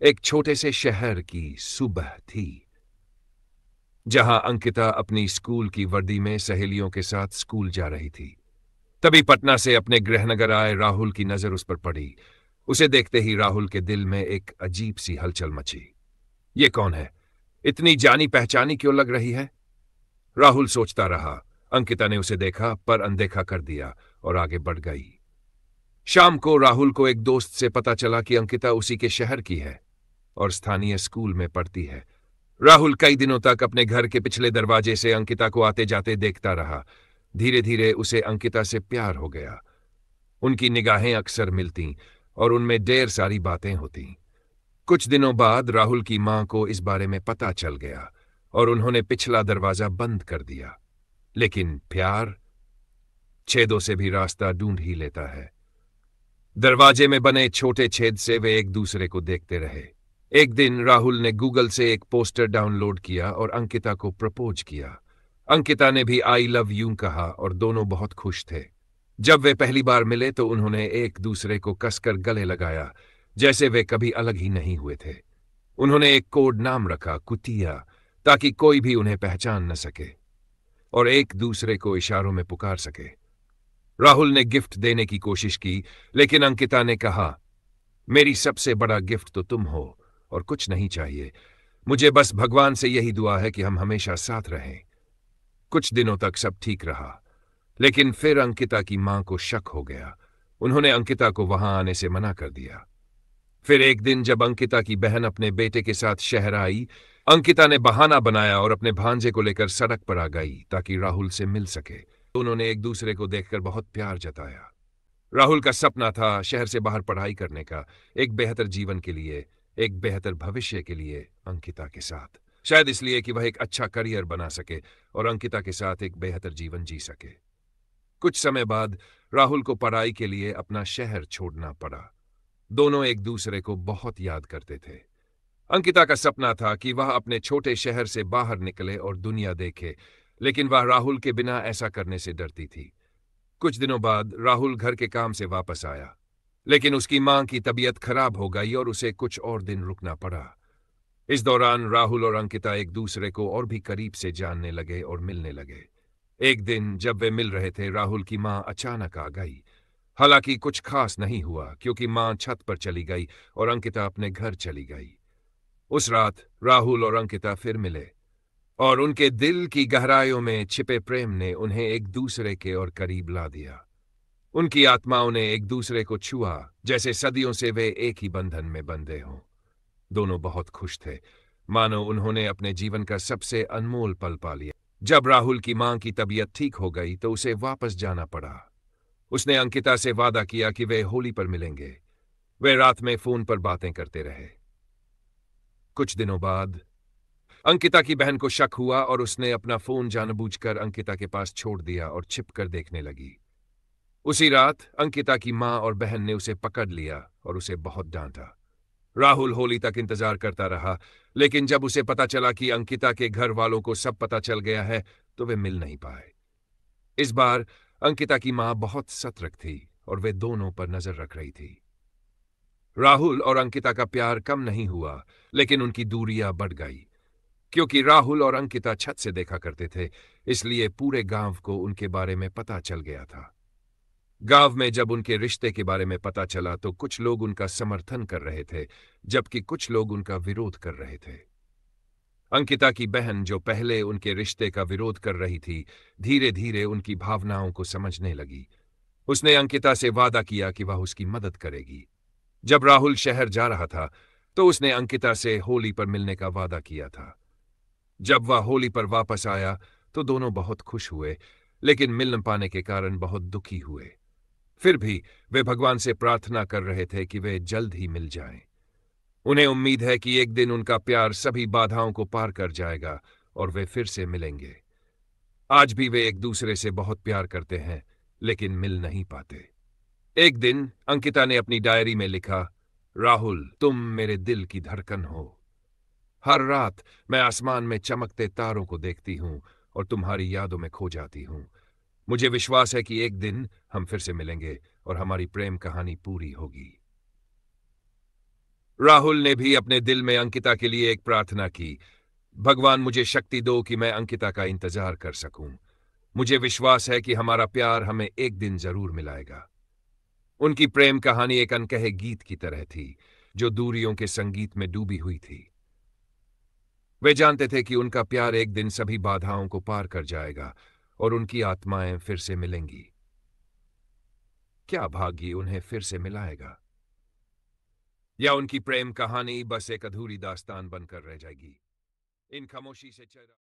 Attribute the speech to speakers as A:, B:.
A: एक छोटे से शहर की सुबह थी जहां अंकिता अपनी स्कूल की वर्दी में सहेलियों के साथ स्कूल जा रही थी। तभी पटना से अपने गृहनगर आए राहुल की नजर उस पर पड़ी। उसे देखते ही राहुल के दिल में एक अजीब सी हलचल मची। ये कौन है? इतनी जानी पहचानी क्यों लग रही है? राहुल सोचता रहा। अंकिता ने उसे देखा पर अनदेखा कर दिया और आगे बढ़ गई। शाम को राहुल को एक दोस्त से पता चला कि अंकिता उसी के शहर की है और स्थानीय स्कूल में पढ़ती है। राहुल कई दिनों तक अपने घर के पिछले दरवाजे से अंकिता को आते जाते देखता रहा। धीरे धीरे उसे अंकिता से प्यार हो गया। उनकी निगाहें अक्सर मिलतीं और उनमें ढेर सारी बातें होतीं। कुछ दिनों बाद राहुल की मां को इस बारे में पता चल गया और उन्होंने पिछला दरवाजा बंद कर दिया। लेकिन प्यार छेदों से भी रास्ता ढूंढ ही लेता है। दरवाजे में बने छोटे छेद से वे एक दूसरे को देखते रहे। एक दिन राहुल ने गूगल से एक पोस्टर डाउनलोड किया और अंकिता को प्रपोज किया। अंकिता ने भी आई लव यू कहा और दोनों बहुत खुश थे। जब वे पहली बार मिले तो उन्होंने एक दूसरे को कसकर गले लगाया, जैसे वे कभी अलग ही नहीं हुए थे। उन्होंने एक कोड नाम रखा, कुतिया, ताकि कोई भी उन्हें पहचान न सके और एक दूसरे को इशारों में पुकार सके। राहुल ने गिफ्ट देने की कोशिश की, लेकिन अंकिता ने कहा, मेरी सबसे बड़ा गिफ्ट तो तुम हो और कुछ नहीं चाहिए। मुझे बस भगवान से यही दुआ है कि हम हमेशा साथ रहें। कुछ दिनों तक सब ठीक रहा, लेकिन फिर अंकिता की मां को शक हो गया। उन्होंने अंकिता को वहां आने से मना कर दिया। फिर एक दिन जब अंकिता की बहन अपने बेटे के साथ शहर आई, अंकिता ने बहाना बनाया और अपने भांजे को लेकर सड़क पर आ गई ताकि राहुल से मिल सके। उन्होंने एक दूसरे को देखकर बहुत प्यार जताया। राहुल का सपना था शहर से बाहर पढ़ाई करने का, एक बेहतर जीवन के लिए, एक बेहतर भविष्य के लिए अंकिता के साथ। शायद इसलिए कि वह एक अच्छा करियर बना सके और अंकिता के साथ एक बेहतर जीवन जी सके। कुछ समय बाद राहुल को पढ़ाई के लिए अपना शहर छोड़ना पड़ा। दोनों एक दूसरे को बहुत याद करते थे। अंकिता का सपना था कि वह अपने छोटे शहर से बाहर निकले और दुनिया देखे, लेकिन वह राहुल के बिना ऐसा करने से डरती थी। कुछ दिनों बाद राहुल घर के काम से वापस आया, लेकिन उसकी मां की तबीयत खराब हो गई और उसे कुछ और दिन रुकना पड़ा। इस दौरान राहुल और अंकिता एक दूसरे को और भी करीब से जानने लगे और मिलने लगे। एक दिन जब वे मिल रहे थे, राहुल की मां अचानक आ गई। हालांकि कुछ खास नहीं हुआ क्योंकि मां छत पर चली गई और अंकिता अपने घर चली गई। उस रात राहुल और अंकिता फिर मिले और उनके दिल की गहराइयों में छिपे प्रेम ने उन्हें एक दूसरे के और करीब ला दिया। उनकी आत्माओं ने एक दूसरे को छुआ, जैसे सदियों से वे एक ही बंधन में बंधे हों। दोनों बहुत खुश थे, मानो उन्होंने अपने जीवन का सबसे अनमोल पल पा लिया। जब राहुल की मां की तबीयत ठीक हो गई तो उसे वापस जाना पड़ा। उसने अंकिता से वादा किया कि वे होली पर मिलेंगे। वे रात में फोन पर बातें करते रहे। कुछ दिनों बाद अंकिता की बहन को शक हुआ और उसने अपना फोन जानबूझकर अंकिता के पास छोड़ दिया और छिपकर देखने लगी। उसी रात अंकिता की मां और बहन ने उसे पकड़ लिया और उसे बहुत डांटा। राहुल होली तक इंतजार करता रहा, लेकिन जब उसे पता चला कि अंकिता के घर वालों को सब पता चल गया है तो वे मिल नहीं पाए। इस बार अंकिता की मां बहुत सतर्क थी और वे दोनों पर नजर रख रही थी। राहुल और अंकिता का प्यार कम नहीं हुआ, लेकिन उनकी दूरियां बढ़ गई। क्योंकि राहुल और अंकिता छत से देखा करते थे, इसलिए पूरे गांव को उनके बारे में पता चल गया था। गांव में जब उनके रिश्ते के बारे में पता चला तो कुछ लोग उनका समर्थन कर रहे थे, जबकि कुछ लोग उनका विरोध कर रहे थे। अंकिता की बहन, जो पहले उनके रिश्ते का विरोध कर रही थी, धीरे धीरे उनकी भावनाओं को समझने लगी। उसने अंकिता से वादा किया कि वह उसकी मदद करेगी। जब राहुल शहर जा रहा था तो उसने अंकिता से होली पर मिलने का वादा किया था। जब वह होली पर वापस आया तो दोनों बहुत खुश हुए, लेकिन मिल न पाने के कारण बहुत दुखी हुए। फिर भी वे भगवान से प्रार्थना कर रहे थे कि वे जल्द ही मिल जाएं। उन्हें उम्मीद है कि एक दिन उनका प्यार सभी बाधाओं को पार कर जाएगा और वे फिर से मिलेंगे। आज भी वे एक दूसरे से बहुत प्यार करते हैं, लेकिन मिल नहीं पाते। एक दिन अंकिता ने अपनी डायरी में लिखा, राहुल, तुम मेरे दिल की धड़कन हो। हर रात मैं आसमान में चमकते तारों को देखती हूं और तुम्हारी यादों में खो जाती हूं। मुझे विश्वास है कि एक दिन हम फिर से मिलेंगे और हमारी प्रेम कहानी पूरी होगी। राहुल ने भी अपने दिल में अंकिता के लिए एक प्रार्थना की। भगवान, मुझे शक्ति दो कि मैं अंकिता का इंतजार कर सकूं। मुझे विश्वास है कि हमारा प्यार हमें एक दिन जरूर मिलाएगा। उनकी प्रेम कहानी एक अनकहे गीत की तरह थी, जो दूरियों के संगीत में डूबी हुई थी। वे जानते थे कि उनका प्यार एक दिन सभी बाधाओं को पार कर जाएगा और उनकी आत्माएं फिर से मिलेंगी। क्या भाग्य उन्हें फिर से मिलाएगा, या उनकी प्रेम कहानी बस एक अधूरी दास्तान बनकर रह जाएगी। इन खामोशी से चेहरा